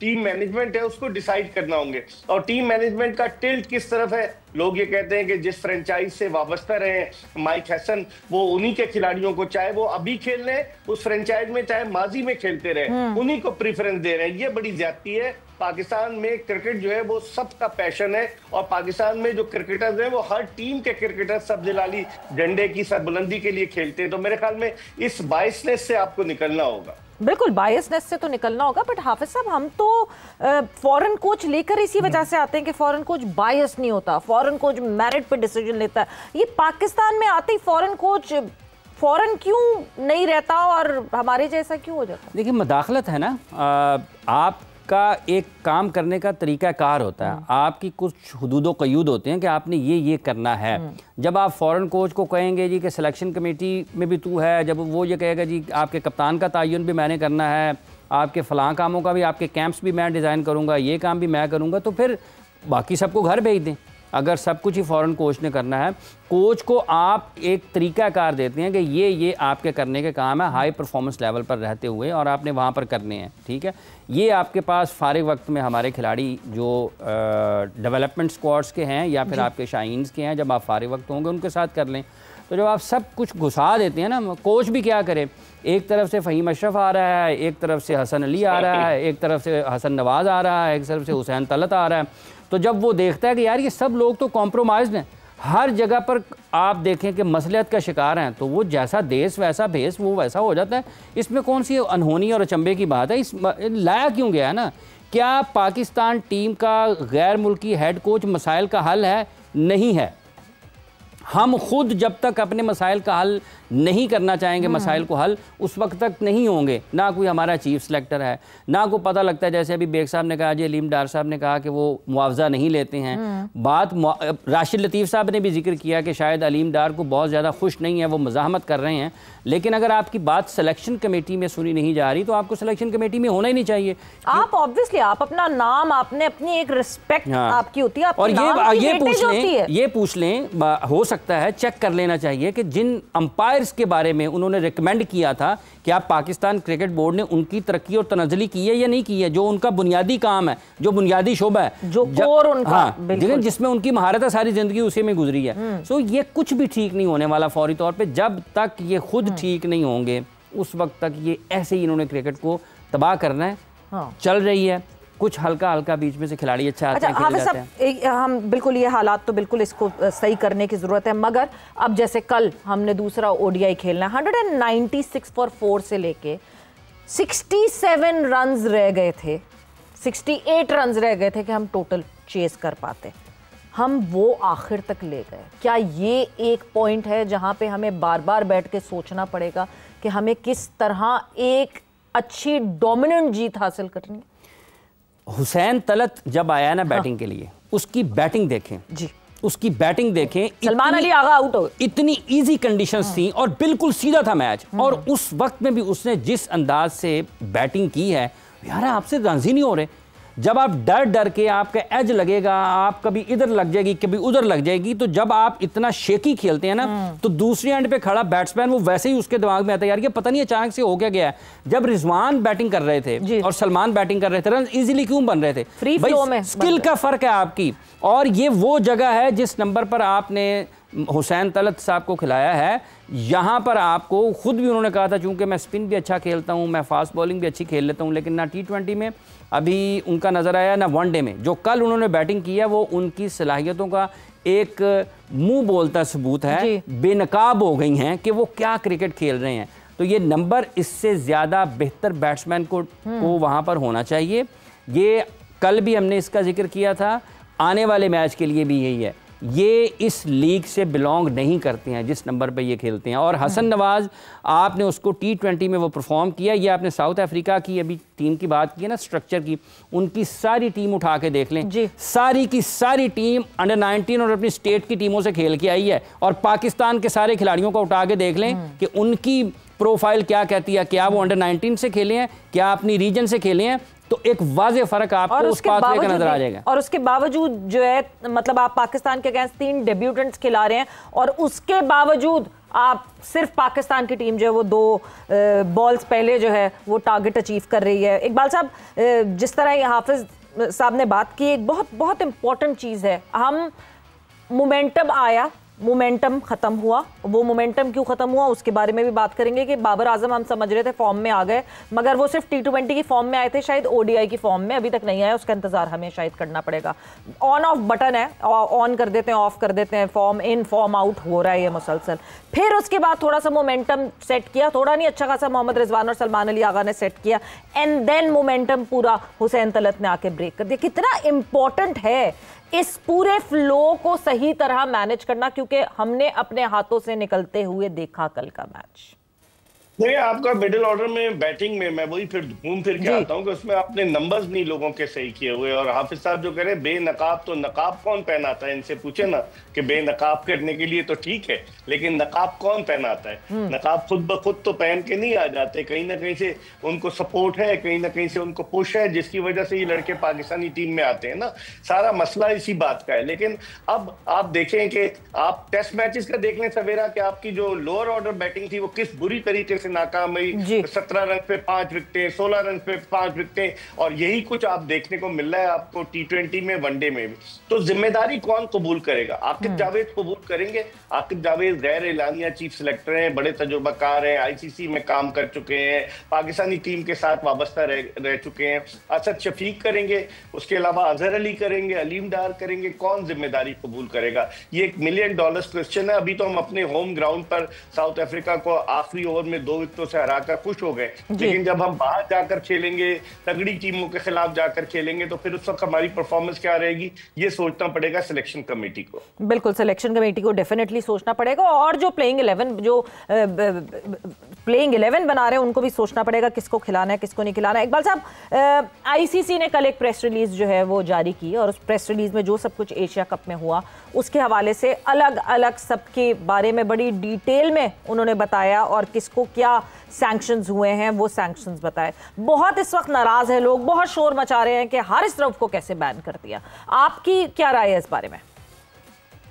टीम मैनेजमेंट है उसको डिसाइड करना होंगे, और टीम मैनेजमेंट का टिल्ट किस तरफ है। लोग ये कहते हैं कि जिस फ्रेंचाइज से वाबस्ता रहे माइक हैसन, वो उन्हीं के खिलाड़ियों को, चाहे वो अभी खेल रहे हैं उस फ्रेंचाइज में, चाहे माजी में खेलते रहे, उन्हीं को प्रेफरेंस दे रहे हैं। ये बड़ी ज्यादती है। पाकिस्तान में क्रिकेट जो है वो सबका पैशन है, और पाकिस्तान में जो क्रिकेटर्स हैं वो हर टीम के क्रिकेटर सब जलाली झंडे की सरबुलंदी के लिए खेलते हैं। तो मेरे ख्याल में इस बायसनेस से आपको निकलना होगा। बिल्कुल, बायसनेस से तो निकलना होगा, बट हाफिज साहब, हम तो फॉरेन कोच लेकर इसी वजह से आते हैं कि फॉरेन कोच बायस नहीं होता, फॉरेन कोच मेरिट पे डिसीजन लेता है। ये पाकिस्तान में आते ही फॉरेन कोच फॉरेन क्यों नहीं रहता और हमारे जैसा क्यों हो जाता? देखिए, मदाखलत है ना। आप का एक काम करने का तरीक़ाकार होता है, आपकी कुछ हुदूद क़यूद होते हैं कि आपने ये करना है। जब आप फ़ॉरेन कोच को कहेंगे जी कि सिलेक्शन कमेटी में भी तू है, जब वो ये कहेगा जी आपके कप्तान का तयन भी मैंने करना है, आपके फ़लाँ कामों का भी, आपके कैंप्स भी मैं डिज़ाइन करूँगा, ये काम भी मैं करूँगा, तो फिर बाकी सबको घर भेज दें। अगर सब कुछ ही फ़ॉरेन कोच ने करना है, कोच को आप एक तरीक़ाकार देते हैं कि ये आपके करने के काम है हाई परफॉर्मेंस लेवल पर रहते हुए, और आपने वहाँ पर करने हैं, ठीक है। ये आपके पास फारिग वक्त में हमारे खिलाड़ी जो डेवलपमेंट स्क्वाड्स के हैं या फिर आपके शाहीन्स के हैं, जब आप फारिग वक्त होंगे उनके साथ कर लें। तो जब आप सब कुछ घुसा देते हैं ना, कोच भी क्या करे, एक तरफ से फ़हीम अशरफ आ रहा है, एक तरफ से हसन अली आ रहा है, एक तरफ से हसन नवाज़ आ रहा है, एक तरफ से हुसैन तलत आ रहा है, तो जब वो देखता है कि यार ये सब लोग तो कॉम्प्रोमाइज़ हैं, हर जगह पर आप देखें कि मसलियत का शिकार हैं, तो वो जैसा देश वैसा भेस, वो वैसा हो जाता है। इसमें कौन सी अनहोनी और अचंभे की बात है? इस लाया क्यों गया है ना? क्या पाकिस्तान टीम का गैर मुल्की हेड कोच मसाइल का हल है? नहीं है। हम खुद जब तक अपने मसाइल का हल नहीं करना चाहेंगे, मसाइल को हल उस वक्त तक नहीं होंगे। ना कोई हमारा चीफ सेलेक्टर है, ना को पता लगता है, जैसे अभी बेग साहब ने कहा, जी अलीम डार साहब ने कहा कि वो मुआवजा नहीं लेते हैं। बात राशिद लतीफ़ साहब ने भी जिक्र किया कि शायद अलीम डार को बहुत ज़्यादा खुश नहीं है, वो मज़ाहमत कर रहे हैं। लेकिन अगर आपकी बात सिलेक्शन कमेटी में सुनी नहीं जा रही, तो आपको सिलेक्शन कमेटी में होना ही नहीं चाहिए। आप ऑब्वियसली आप अपना नाम, आपने अपनी एक रिस्पेक्ट आपकी होती है, और ये पूछ लें, हो सकता है चेक कर लेना चाहिए कि जिन अंपायर्स के बारे में उन्होंने रिकमेंड किया था कि आप पाकिस्तान क्रिकेट बोर्ड ने उनकी तरक्की और तनज़्ज़ुली की है या नहीं की है, जो उनका बुनियादी काम है, जो बुनियादी शोबा है, जो कोर उनका, हाँ, जिसमें उनकी महारत है, सारी जिंदगी उसी में गुजरी है। सो ये कुछ भी ठीक नहीं होने वाला फौरी तौर पे। जब तक ये खुद ठीक नहीं होंगे, उस वक्त तक ये ऐसे ही इन्होंने क्रिकेट को तबाह करना है। चल रही है कुछ हल्का हल्का, बीच में से खिलाड़ी अच्छा आते हैं, खेल जाते हैं। हम बिल्कुल, ये हालात तो बिल्कुल इसको सही करने की ज़रूरत है, मगर अब जैसे कल हमने दूसरा ओडीआई खेलना है, 196 फॉर 4 से लेके 67 रन्स रह गए थे, 68 रन्स रह गए थे कि हम टोटल चेस कर पाते, हम वो आखिर तक ले गए। क्या ये एक पॉइंट है जहाँ पे हमें बार बार बैठ के सोचना पड़ेगा कि हमें किस तरह एक अच्छी डोमिनेंट जीत हासिल करनी है? हुसैन तलत जब आया ना बैटिंग के लिए, उसकी बैटिंग देखें जी, उसकी बैटिंग देखें। सलमान अली आगा आउट हो गए, इतनी इजी कंडीशंस थी और बिल्कुल सीधा था मैच, और उस वक्त में भी उसने जिस अंदाज से बैटिंग की है, यार आपसे रन्स ही नहीं हो रहे। जब आप डर डर के, आपका एज लगेगा, आप कभी इधर लग जाएगी कभी उधर लग जाएगी, तो जब आप इतना शेकी खेलते हैं ना, तो दूसरी एंड पे खड़ा बैट्समैन वो वैसे ही उसके दिमाग में आता है यार ये पता नहीं अचानक से हो क्या गया है। जब रिजवान बैटिंग कर रहे थे और सलमान बैटिंग कर रहे थे, रन इजीली क्यों बन रहे थे? फ्री फ्लो में स्किल का फर्क है आपकी, और ये वो जगह है जिस नंबर पर आपने हुसैन तलत साहब को खिलाया है। यहाँ पर आपको खुद भी उन्होंने कहा था, चूंकि मैं स्पिन भी अच्छा खेलता हूँ, मैं फास्ट बॉलिंग भी अच्छी खेल लेता हूँ, लेकिन ना T20 में अभी उनका नज़र आया, ना वनडे में। जो कल उन्होंने बैटिंग किया वो उनकी सलाहियतों का एक मुंह बोलता सबूत है, बेनकाब हो गई हैं कि वो क्या क्रिकेट खेल रहे हैं। तो ये नंबर इससे ज़्यादा बेहतर बैट्समैन को वहाँ पर होना चाहिए। ये कल भी हमने इसका जिक्र किया था, आने वाले मैच के लिए भी यही है। ये इस लीग से बिलोंग नहीं करते हैं जिस नंबर पे ये खेलते हैं। और हसन नवाज़, आपने उसको T20 में वो परफॉर्म किया। ये आपने साउथ अफ्रीका की अभी टीम की बात की है ना, स्ट्रक्चर की, उनकी सारी टीम उठा के देख लें, सारी की सारी टीम अंडर 19 और अपनी स्टेट की टीमों से खेल के आई है। और पाकिस्तान के सारे खिलाड़ियों को उठा के देख लें कि उनकी प्रोफाइल क्या कहती है, क्या वो अंडर 19 से खेले हैं, क्या अपनी रीजन से खेले हैं, तो एक वाज़े फ़र्क आपको उस पाथवे का नजर आ जाएगा। और उसके बावजूद जो है, मतलब आप पाकिस्तान के अगेंस्ट 3 डेब्यूटेंट्स खिला रहे हैं, और उसके बावजूद आप सिर्फ पाकिस्तान की टीम जो है वो 2 बॉल्स पहले जो है वो टारगेट अचीव कर रही है। इकबाल साहब, जिस तरह हाफिज साहब ने बात की, एक बहुत बहुत इंपॉर्टेंट चीज़ है, हम मोमेंटम आया, मोमेंटम ख़त्म हुआ। वो मोमेंटम क्यों ख़त्म हुआ उसके बारे में भी बात करेंगे कि बाबर आजम हम समझ रहे थे फॉर्म में आ गए, मगर वो सिर्फ T20 की फॉर्म में आए थे, शायद ODI की फॉर्म में अभी तक नहीं आया, उसका इंतजार हमें शायद करना पड़ेगा। ऑन ऑफ बटन है, ऑन कर देते हैं, ऑफ कर देते हैं, फॉर्म इन फॉर्म आउट हो रहा है ये मुसलसल। फिर उसके बाद थोड़ा सा मोमेंटम सेट किया, थोड़ा नहीं, अच्छा खासा मोहम्मद रिजवान और सलमान अली आगा ने सेट किया, एंड देन मोमेंटम पूरा हुसैन तलत ने आके ब्रेक कर दिया। कितना इंपॉर्टेंट है इस पूरे फ्लो को सही तरह मैनेज करना, क्योंकि हमने अपने हाथों से निकलते हुए देखा कल का मैच। नहीं, आपका मिडिल ऑर्डर में बैटिंग में मैं वही फिर घूम फिर के आता हूँ कि उसमें आपने नंबर्स नहीं लोगों के सही किए हुए। और हाफिज साहब जो कह रहे हैं बेनकाब, तो नकाब कौन पहनाता है? इनसे पूछे ना कि बेनकाब करने के लिए तो ठीक है, लेकिन नकाब कौन पहनाता है? नकाब खुद ब खुद तो पहन के नहीं आ जाते, कहीं ना कहीं से उनको सपोर्ट है, कहीं ना कहीं से उनको पुश है, जिसकी वजह से ये लड़के पाकिस्तानी टीम में आते हैं ना। सारा मसला इसी बात का है। लेकिन अब आप देखें कि आप टेस्ट मैचेस का देख लें सवेरा, कि आपकी जो लोअर ऑर्डर बैटिंग थी वो किस बुरी तरीके से नाकाम हुई। 17 रन पे 5 विकेटें, 16 रन पे 5 विकेटें, और यही कुछ आप देखने को मिल रहा है आपको T20 में, वनडे में भी। तो जिम्मेदारी कौन कबूल करेगा? आकिब जावेद कबूल करेंगे। आकिब जावेद गैर एलानिया चीफ सिलेक्टर हैं, बड़े तजुर्बाकार हैं, ICC में काम कर चुके हैं, पाकिस्तानी टीम के साथ वाबस्ता रह चुके हैं। असद शफीक करेंगे, उसके अलावा अजहर अली करेंगे, अलीम डार करेंगे। कौन जिम्मेदारी कबूल करेगा? ये $1 मिलियन क्वेश्चन है। अभी तो हम अपने होम ग्राउंड पर साउथ अफ्रीका को आखिरी ओवर में 2 विकेटों से हराकर खुश हो गए, लेकिन जब हम बाहर जाकर खेलेंगे, तगड़ी टीमों के खिलाफ जाकर खेलेंगे, तो फिर उस वक्त हमारी परफॉर्मेंस क्या रहेगी, ये सोचना पड़ेगा सिलेक्शन कमेटी को। बिल्कुल, सिलेक्शन कमेटी को डेफिनेटली सोचना पड़ेगा, और जो प्लेइंग 11 बना रहे हैं उनको भी सोचना पड़ेगा किसको खिलाना है, किसको नहीं खिलाना है। इकबाल साहब, ICC ने कल एक प्रेस रिलीज जो है वो जारी की, और उस प्रेस रिलीज में जो सब कुछ एशिया कप में हुआ उसके हवाले से अलग अलग सबके बारे में बड़ी डिटेल में उन्होंने बताया, और किसको क्या सैंक्शंस हुए हैं वो सैंक्शंस बताए। बहुत इस वक्त नाराज है लोग, बहुत शोर मचा रहे हैं कि हारिस रऊफ को कैसे बैन कर दिया। आपकी क्या राय है इस बारे में?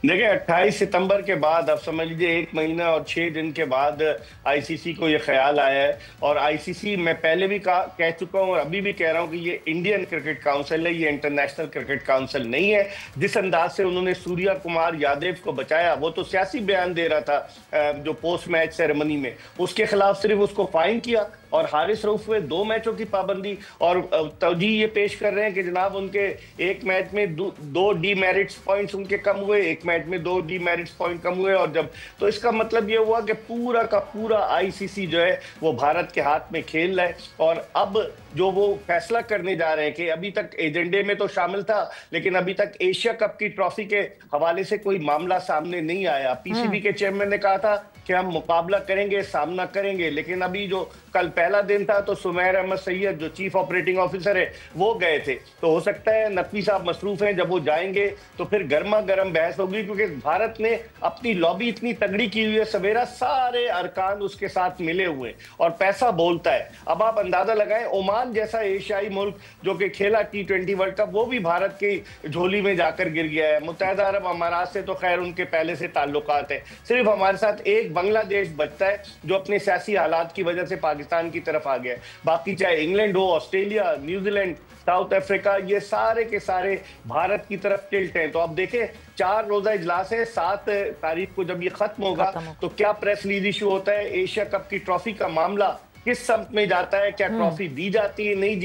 देखिए, 28 सितंबर के बाद, आप समझ लीजिए 1 महीना और 6 दिन के बाद ICC को ये ख्याल आया है। और ICC मैं पहले भी कह चुका हूं और अभी भी कह रहा हूं कि ये इंडियन क्रिकेट काउंसिल है, ये इंटरनेशनल क्रिकेट काउंसिल नहीं है। जिस अंदाज से उन्होंने सूर्या कुमार यादव को बचाया, वो तो सियासी बयान दे रहा था जो पोस्ट मैच सेरेमनी में, उसके खिलाफ सिर्फ उसको फाइन किया, और हारिस रऊफ पे 2 मैचों की पाबंदी, और तवजीह ये पेश कर रहे हैं कि जनाब उनके एक मैच में 2 डीमेरिट्स पॉइंट्स उनके कम हुए, एक मैच में 2 डीमेरिट्स पॉइंट कम हुए। और जब तो इसका मतलब ये हुआ कि पूरा का पूरा ICC जो है वो भारत के हाथ में खेल रहा है। और अब जो वो फैसला करने जा रहे हैं कि अभी तक एजेंडे में तो शामिल था, लेकिन अभी तक एशिया कप की ट्रॉफी के हवाले से कोई मामला सामने नहीं आया। PCB के चेयरमैन ने कहा था कि हम मुकाबला करेंगे, सामना करेंगे, लेकिन अभी जो कल पहला दिन था तो सुमैर अहमद सैयद जो चीफ ऑपरेटिंग ऑफिसर है वो गए थे। तो हो सकता है नकवी साहब मसरूफ हैं, जब वो जाएंगे तो फिर गर्मा गर्म बहस होगी, क्योंकि भारत ने अपनी लॉबी इतनी तगड़ी की हुई है सवेरा, सारे अरकान उसके साथ मिले हुए, और पैसा बोलता है। अब आप अंदाजा लगाएं, ओमान जैसा एशियाई मुल्क जो कि खेला T20 वर्ल्ड कप, वो भी भारत की झोली में जाकर गिर गया है। मुत्तहिदा अरब अमारात से तो खैर उनके पहले से ताल्लुकात है, सिर्फ हमारे साथ एक बांग्लादेश बचता है जो अपने सियासी हालात की वजह से पाकिस्तान की तरफ आ गया है। बाकी चाहे इंग्लैंड हो, ऑस्ट्रेलिया, न्यूजीलैंड, साउथ अफ्रीका, ये सारे के सारे भारत की तरफ टिल्ट हैं। तो अब देखें, 4 रोजा इजलास है, 7 तारीख को जब ये खत्म होगा तो क्या प्रेस रिलीज इशू होता है, एशिया कप की ट्रॉफी का मामला किस सब्त में जाता है, क्या ट्रॉफी दी जाती है, नहीं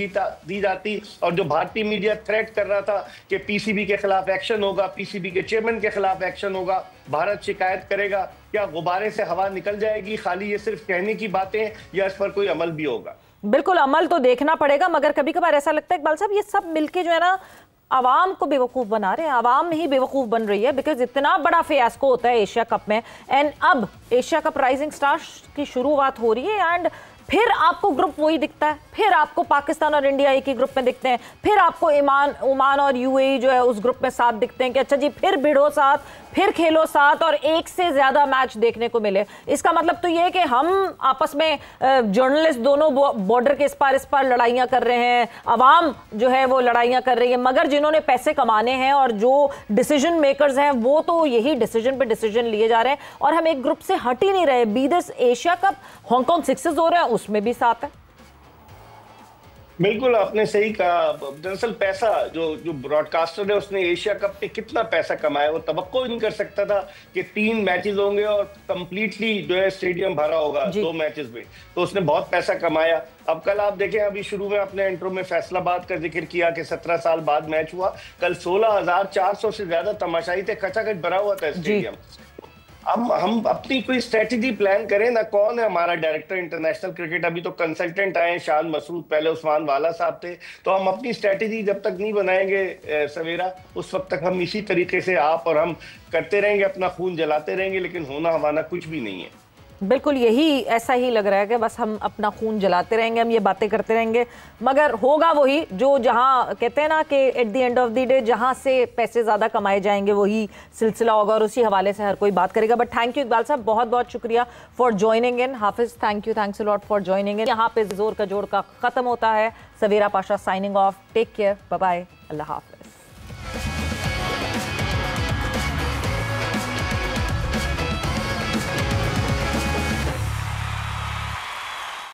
दी जाती। और जो भारतीय मीडिया थ्रेट कर रहा था कि PCB के खिलाफ एक्शन होगा, PCB के चेयरमैन के खिलाफ एक्शन होगा, भारत शिकायत करेगा, क्या गुब्बारे से हवा निकल जाएगी? खाली ये सिर्फ कहने की बातें, या इस पर कोई अमल भी होगा? बिल्कुल, अमल तो देखना पड़ेगा, मगर कभी कभार ऐसा लगता है इकबाल साहब, ये सब मिलके जो है ना आवाम को बेवकूफ़ बना रहे हैं। आवाम ही बेवकूफ़ बन रही है, बिकॉज इतना बड़ा फियास्को होता है एशिया कप में, एंड अब एशिया कप राइजिंग स्टार्स की शुरुआत हो रही है, एंड फिर आपको ग्रुप वही दिखता है, फिर आपको पाकिस्तान और इंडिया एक ही ग्रुप में दिखते हैं, फिर आपको ओमान और UAE जो है उस ग्रुप में साथ दिखते हैं कि अच्छा जी फिर भिड़ो साथ, फिर खेलो साथ, और एक से ज्यादा मैच देखने को मिले। इसका मतलब तो ये है कि हम आपस में जर्नलिस्ट दोनों बॉर्डर के इस पार लड़ाइयाँ कर रहे हैं, अवाम जो है वो लड़ाइयाँ कर रही है, मगर जिन्होंने पैसे कमाने हैं और जो डिसीजन मेकर्स हैं वो तो यही डिसीजन पे डिसीजन लिए जा रहे हैं, और हम एक ग्रुप से हट ही नहीं रहे। Be this Asia cup, Hong Kong 6 हो रहा है, उसमें भी साथ है। बिल्कुल, आपने सही कहा। दरअसल पैसा जो ब्रॉडकास्टर है उसने एशिया कप पे कितना पैसा कमाया, वो तवक्को नहीं कर सकता था कि 3 मैचेस होंगे और कंप्लीटली जो है स्टेडियम भरा होगा 2 मैचेस में, तो उसने बहुत पैसा कमाया। अब कल आप देखें, अभी शुरू में अपने इंट्रो में फैसलाबाद का जिक्र किया कि 17 साल बाद मैच हुआ, कल 16,400 से ज्यादा तमाशाई थे, खचाखच भरा हुआ था स्टेडियम। हम अपनी कोई स्ट्रेटेजी प्लान करें ना। कौन है हमारा डायरेक्टर इंटरनेशनल क्रिकेट? अभी तो कंसल्टेंट आए शान मसूद, पहले उस्मान वाला साहब थे। तो हम अपनी स्ट्रेटेजी जब तक नहीं बनाएंगे सवेरा, उस वक्त तक हम इसी तरीके से आप और हम करते रहेंगे, अपना खून जलाते रहेंगे, लेकिन होना हमारा कुछ भी नहीं है। बिल्कुल यही ऐसा ही लग रहा है कि बस हम अपना खून जलाते रहेंगे, हम ये बातें करते रहेंगे, मगर होगा वही जो, जहां कहते हैं ना कि at the end of the day जहां से पैसे ज़्यादा कमाए जाएंगे वही सिलसिला होगा और उसी हवाले से हर कोई बात करेगा। बट थैंक यू इकबाल साहब, बहुत बहुत शुक्रिया for joining in. Hafiz, thank you, thanks a lot for joining in. यहाँ पे जोर का जोड़ का ख़त्म होता है। Savera Pasha signing off. Take care, bye bye, अल्लाह हाफ़िज़।